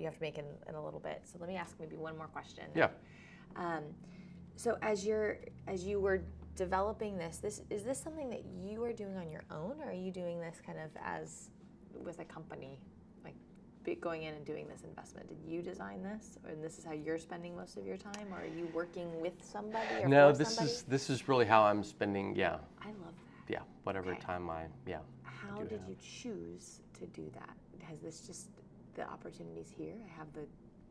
you have to make in a little bit. So let me ask maybe one more question. Yeah. So as you were developing this, is this something that you are doing on your own, or are you doing this kind of as with a company, like going in and doing this investment? Did you design this, or this is how you're spending most of your time, or are you working with somebody or No, for somebody? this is really how I'm spending. Yeah. I love that. Yeah. Whatever Okay. time How did you choose to do that? Has this just the opportunities here? I have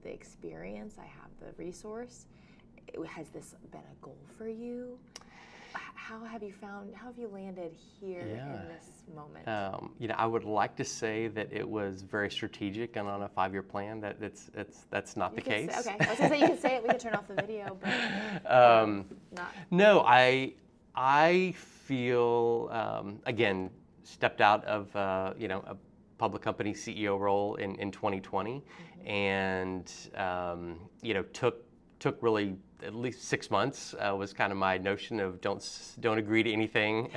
the experience. I have the resource. Has this been a goal for you? How have you landed here in this moment? I would like to say that it was very strategic and on a 5-year plan. That's not the case. Okay, I was gonna say you can say it. We can turn off the video, but not. No, I feel again stepped out of a public company CEO role in 2020, and took really at least 6 months was kind of my notion of don't agree to anything,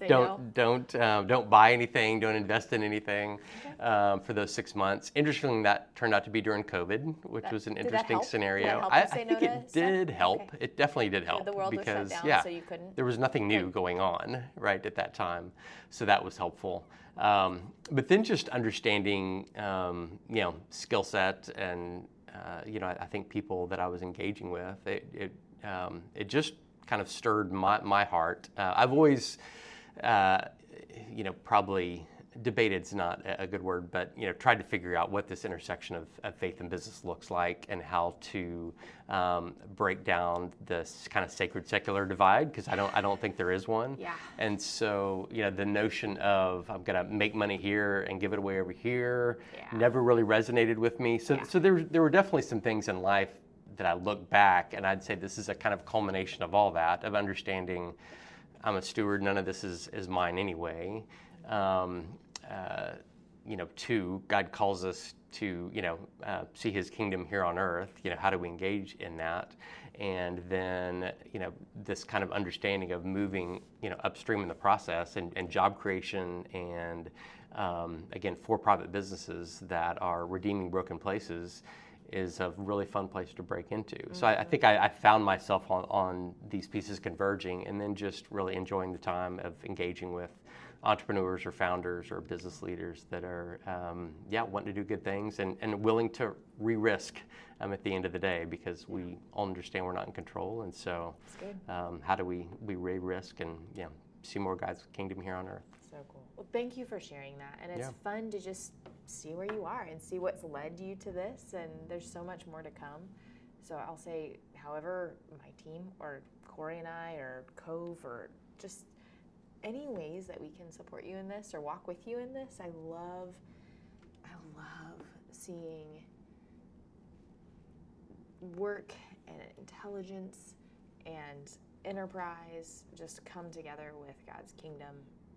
don't buy anything, don't invest in anything for those 6 months. Interestingly, that turned out to be during COVID, which was an interesting scenario. I think it did help. Okay. It definitely did help the world because was shut down, so you couldn't. There was nothing new going on right at that time, so that was helpful. But then just understanding skill set and I think people that I was engaging with, it just kind of stirred my heart. I've always, probably debated is not a good word, but tried to figure out what this intersection of faith and business looks like, and how to break down this kind of sacred secular divide, because I don't think there is one. Yeah. And so the notion of I'm gonna make money here and give it away over here never really resonated with me. So there were definitely some things in life that I look back and I'd say this is a kind of culmination of all that, of understanding I'm a steward, none of this is mine anyway. Two, God calls us to, see His kingdom here on earth. How do we engage in that? And then, this kind of understanding of moving, upstream in the process and job creation and, again, for-profit businesses that are redeeming broken places is a really fun place to break into. So I think I found myself on these pieces converging, and then just really enjoying the time of engaging with entrepreneurs or founders or business leaders that are, wanting to do good things and willing to re-risk at the end of the day, because we all understand we're not in control. And so how do we re-risk and see more God's kingdom here on earth? So cool. Well, thank you for sharing that. And it's fun to just see where you are and see what's led you to this. And there's so much more to come. So I'll say, however, my team or Corey and I or Cove or just any ways that we can support you in this or walk with you in this. I love seeing work and intelligence and enterprise just come together with God's kingdom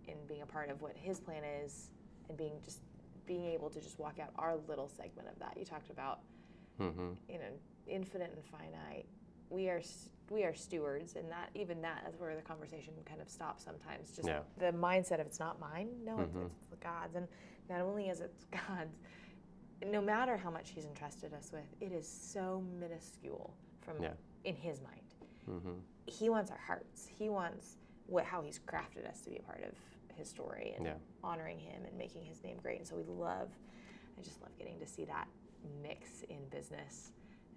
in being a part of what His plan is, and being able to just walk out our little segment of that. You talked about infinite and finite. We are stewards, and that's where the conversation kind of stops sometimes. Just the mindset of it's not mine. No, it's God's. And not only is it God's, no matter how much He's entrusted us with, it is so minuscule in His mind. He wants our hearts. He wants how He's crafted us to be a part of His story and honoring Him and making His name great. And so I just love getting to see that mix in business.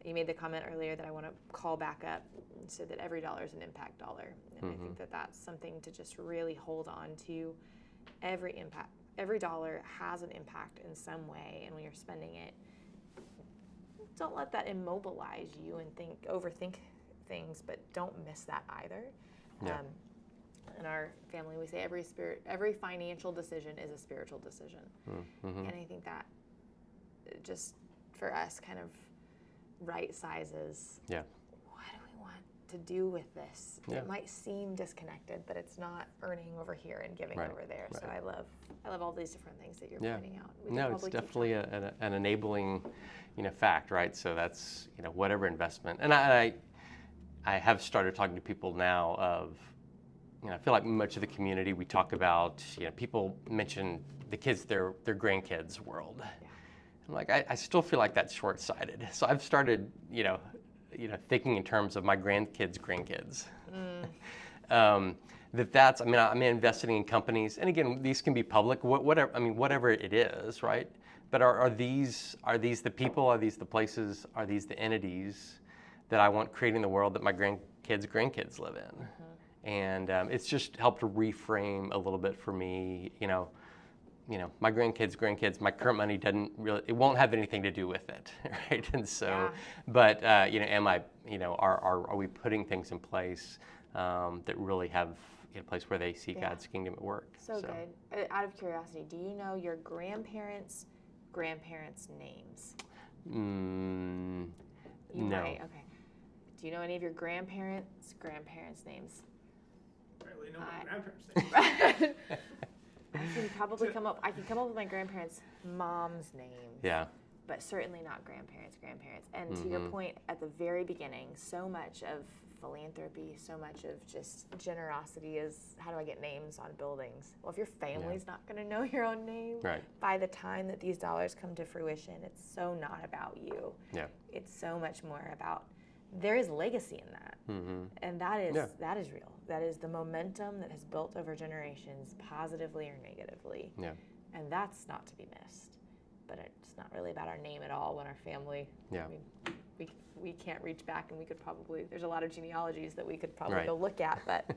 You made the comment earlier that I want to call back up and said that every dollar is an impact dollar. And I think that that's something to just really hold on to. Every dollar has an impact in some way, and when you're spending it, don't let that immobilize you and overthink things, but don't miss that either. In our family, we say every financial decision is a spiritual decision. And I think that just for us kind of right sizes. What do we want to do with this? It might seem disconnected, but it's not earning over here and giving over there. So I love all these different things that you're pointing out. It's definitely an enabling, fact, right? So that's whatever investment, and I have started talking to people now of, I feel like much of the community we talk about, people mention the kids, their grandkids' world. I'm like, I still feel like that's short-sighted. So I've started, thinking in terms of my grandkids. That's, I mean, I'm investing in companies, and again, these can be public, whatever it is, right? But are these the people? Are these the places? Are these the entities that I want creating the world that my grandkids live in? And it's just helped to reframe a little bit for me, my grandkids, my current money it won't have anything to do with it, right? And so, but are we putting things in place that really have a place where they see God's kingdom at work? So good. Out of curiosity, do you know your grandparents' names? No. Might. Okay. Do you know any of your grandparents' names? Barely know my grandparents' names. I can probably come up with my grandparents' mom's names. Yeah. But certainly not grandparents. And to your point at the very beginning, so much of philanthropy, so much of just generosity is, how do I get names on buildings? Well, if your family's not going to know your own name, right, by the time that these dollars come to fruition, it's so not about you. Yeah. It's so much more about, there is legacy in that. And that is real. That is the momentum that has built over generations, positively or negatively. Yeah. And that's not to be missed. But it's not really about our name at all when our family, Yeah. I mean, we can't reach back, and we could probably, there's a lot of genealogies that we could probably Right. go look at, but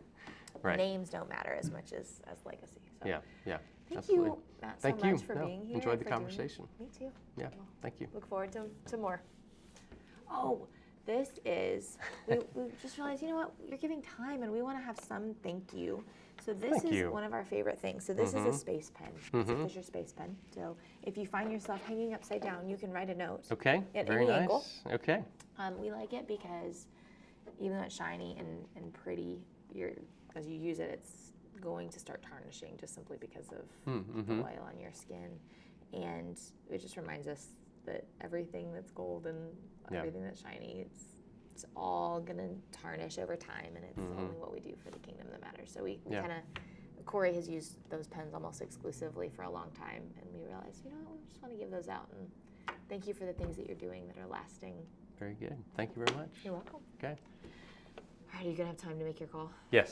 Right. names don't matter as much as legacy. So Yeah. thank Absolutely. you, Matt, Thank so you. much for being here. Enjoyed the for doing conversation. this. Me too. Yeah. Well, Thank you. look forward to more. Oh, this is, we just realized, you know what, you're giving time, and we want to have some thank you. So this Thank is you. one of our favorite things. So this is a space pen. It's a Fisher space pen. So if you find yourself hanging upside down, you can write a note. Okay. At Very any nice. angle. Okay. We like it because even though it's shiny and pretty, as you use it, it's going to start tarnishing just simply because of the oil on your skin. And it just reminds us that everything that's gold and everything that's shiny, it's all going to tarnish over time, and it's only what we do for the kingdom that matters. So we kind of, Corey has used those pens almost exclusively for a long time, and we realized, you know what, we just want to give those out, and thank you for the things that you're doing that are lasting. Very good. Thank you very much. You're welcome. Okay. All right, are you going to have time to make your call? Yes.